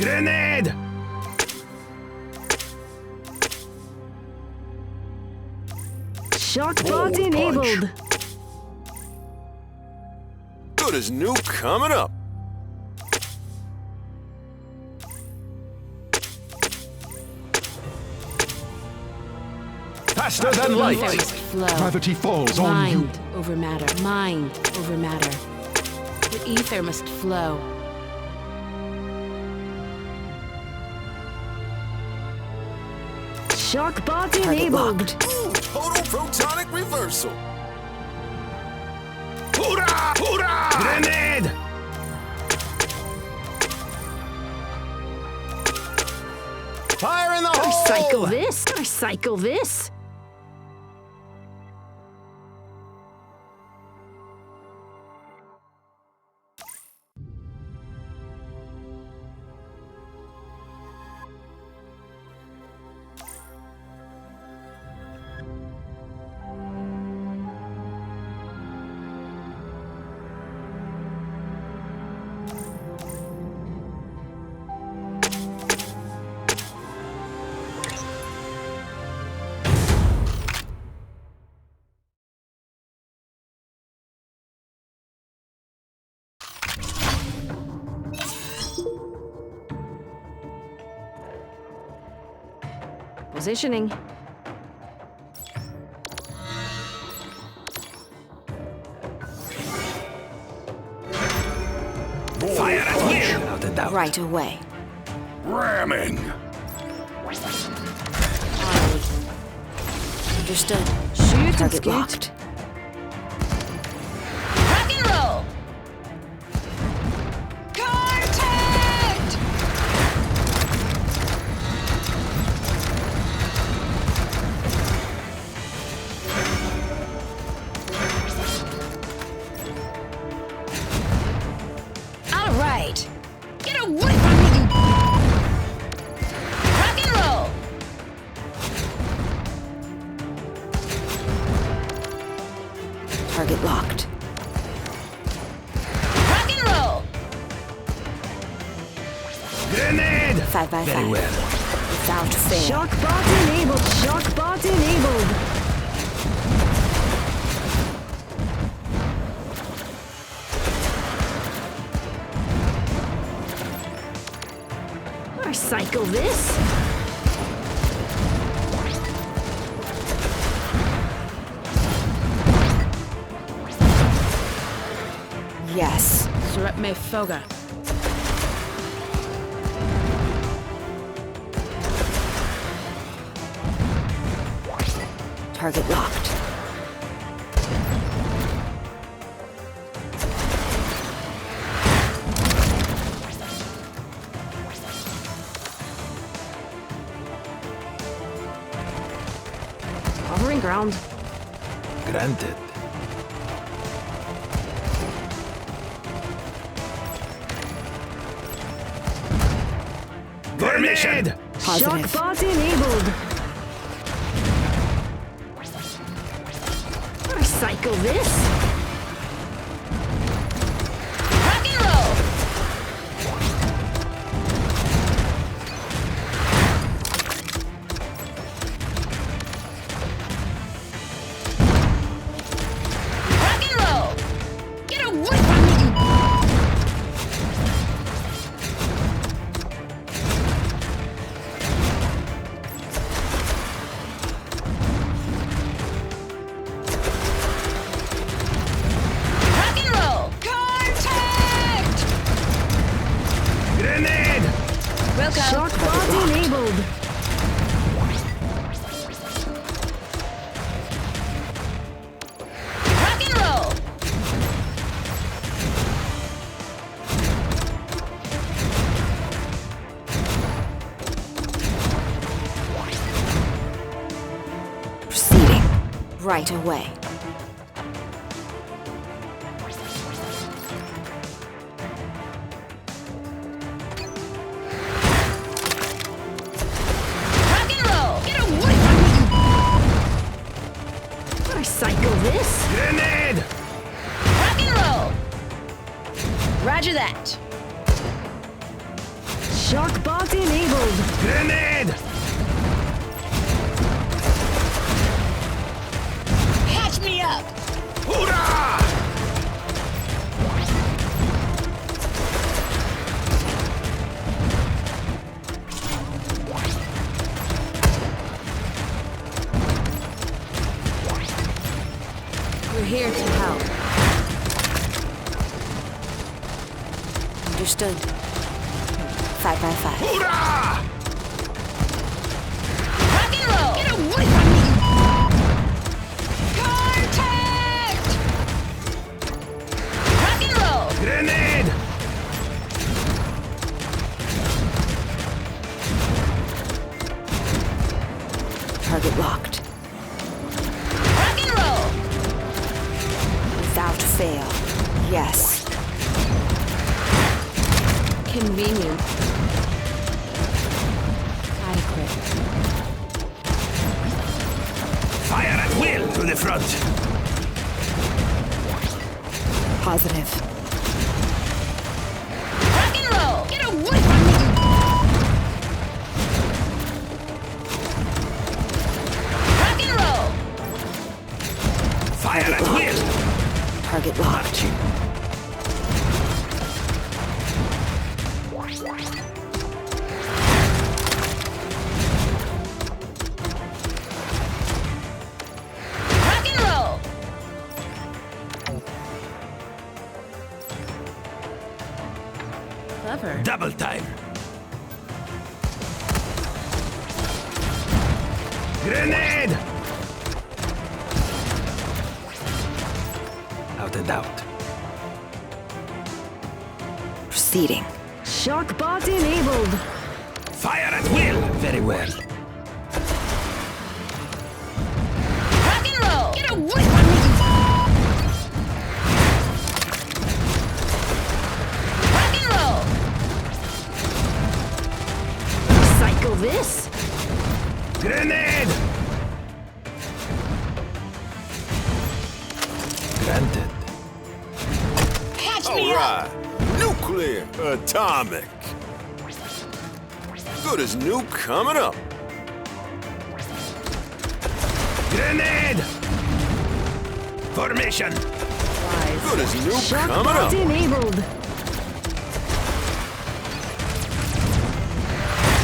Grenade! Shock bot enabled. Good as new coming up. Faster than light. Flow. Gravity falls on you. Mind over matter. Mind over matter. The ether must flow. Shock bot enabled. Total protonic reversal. Hoorah! Hoorah! Grenade! Fire in the hole! Cycle this. Cycle this. Positioning. Fire at will! Without a doubt. Right away. Ramming! Understood. Shoot target locked. Rock and roll! Contact! All right. Get away from me, you... Rock and roll! Target locked. Rock and roll! Grenade! 5 by 5. Very well. Without fail. Shock bot enabled! Shock bot enabled! I cycle this? Yes. Surat me foga. Target locked. Hovering ground. Granted. Grenade! Shock bot enabled. I cycle this. Rock and roll. Rock and roll. Get away from me, you... Rock and roll. Contact! Grenade! Welcome. Shock bot enabled. Rock and roll. Proceeding right away. Rock and roll. Get away from me, you... I cycle this. Grenade! Rock and roll. Roger that. Shock bot enabled. Grenade! Catch me up! Hoorah! We're here to help. Understood. 5x5. Hoorah! Rock and roll! Get away from me! Contact! Rock and roll! Grenade! Target locked. Rock and roll! Without fail. Yes. Convenient. Adequate. Fire at will to the front! Positive. Rock and roll! Get away from me! Rock and roll! Fire at will! Target locked. Rock and roll! Clever. Double time! Grenade! Out and out. Proceeding. Shock bot enabled. Fire at will! Very well. Rock and roll! Get away from me! Rock and roll! Cycle this. Grenade! Granted. Catch All me up! right. Nuclear. Atomic. Good as new coming up. Grenade! Formation! Good as new Shock coming bot up. enabled.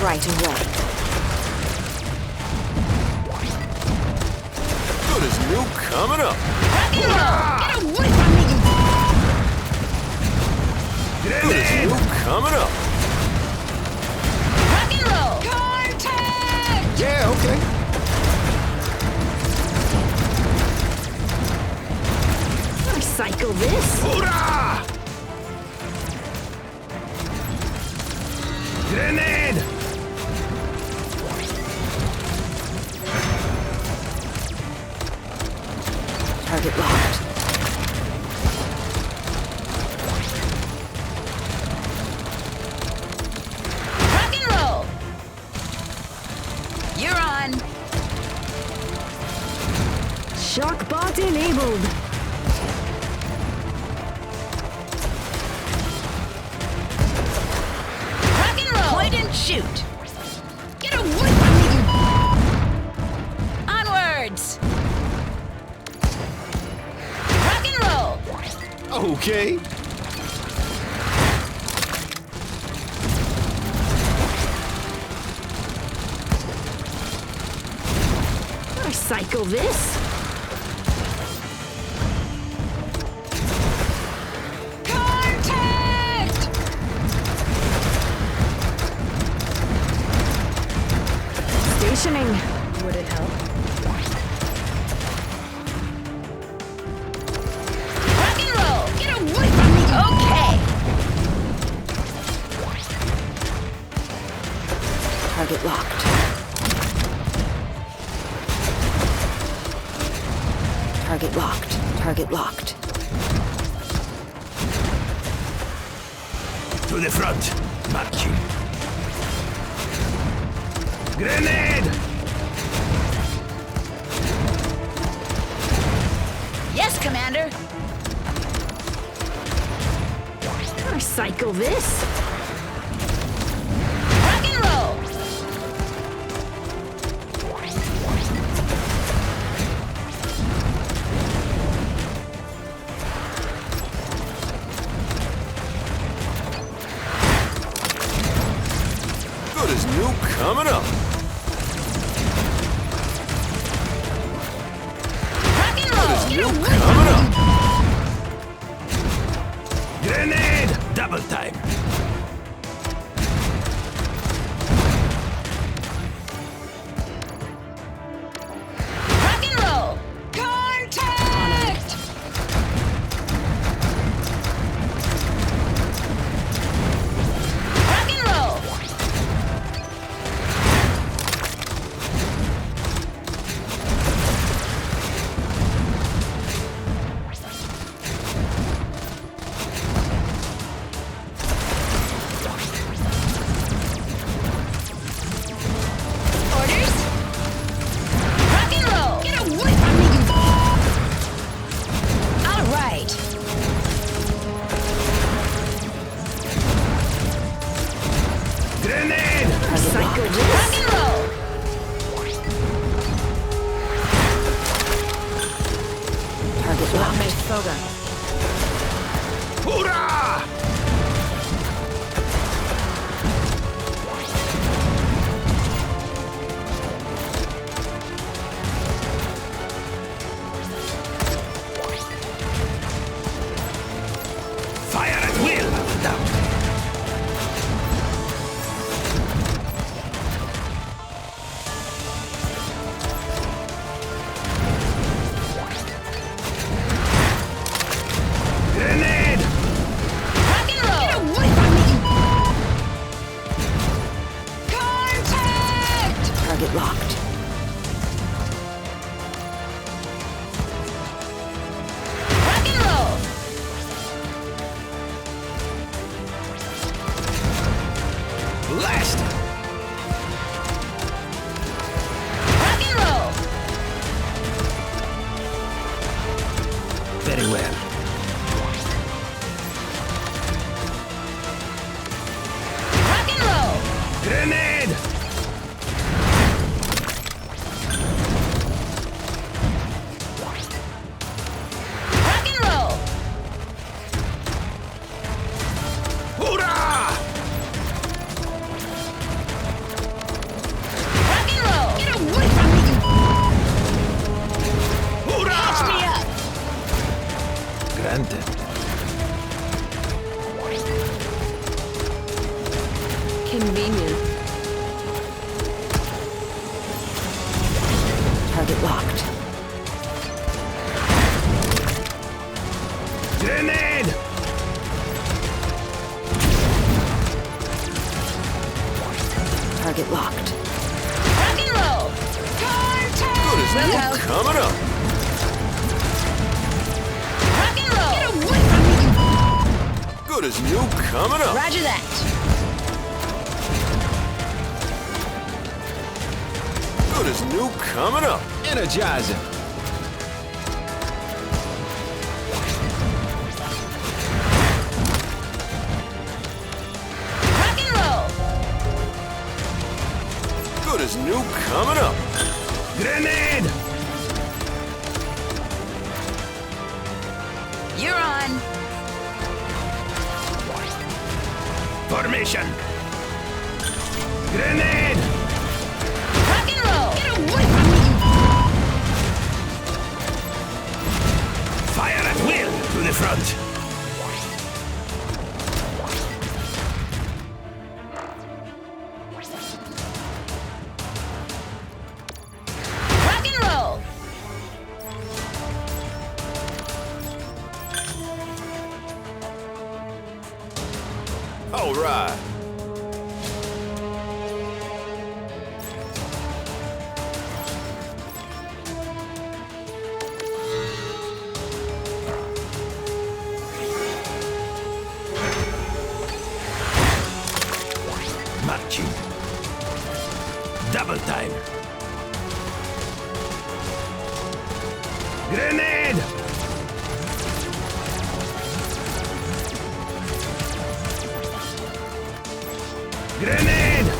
Right away. Good as new coming up. Rock and roll! Get away from me! Good as Grenade! new coming up. Rock and roll! Contact! Yeah, okay. Cycle this. Hoorah! Grenade! Target locked. Rock and roll! You're on! Shock bot enabled. Rock and roll! Point and shoot! Get away from me! Onwards! Rock and roll! Okay. Cycle this. Contact! Stationing. Would it help? Rock and roll! Get away from me! Okay! Target locked. Target locked. Target locked. To the front. Marching. Grenade! Yes, Commander! Cycle this. new coming up. Grenade! Double time! Rock and roll! Contact! Rock and roll! Orders? Rock and roll! Get away from me, you... All right. Grenade! Psycho Rock this. and roll! Target locked. Foga. Hoorah! Fire at will! Down. Grenade! Rock and roll! Get away from me, you... Contact! Target locked. Rock and roll! Blast! Rock and roll! Very well. Rock and roll! Grenade! Rock and roll! Hoorah! Rock and roll! Get away from me, you... Catch me Hoorah! up! Granted. Convenient. Target locked. Grenade! Target locked. Rock and roll! Contact! Good as We'll new go. coming up. Rock and roll! Get away from me, you... Good as new coming up. Roger that. Good as new coming up. Energizing. Rock and roll! Good as new coming up. Grenade! You're on. Formation! Grenade! Rock and roll! Get away from me, you... Fire at will to the front! Rock and roll! All right. Marching. Double time. Grenade! Grenade!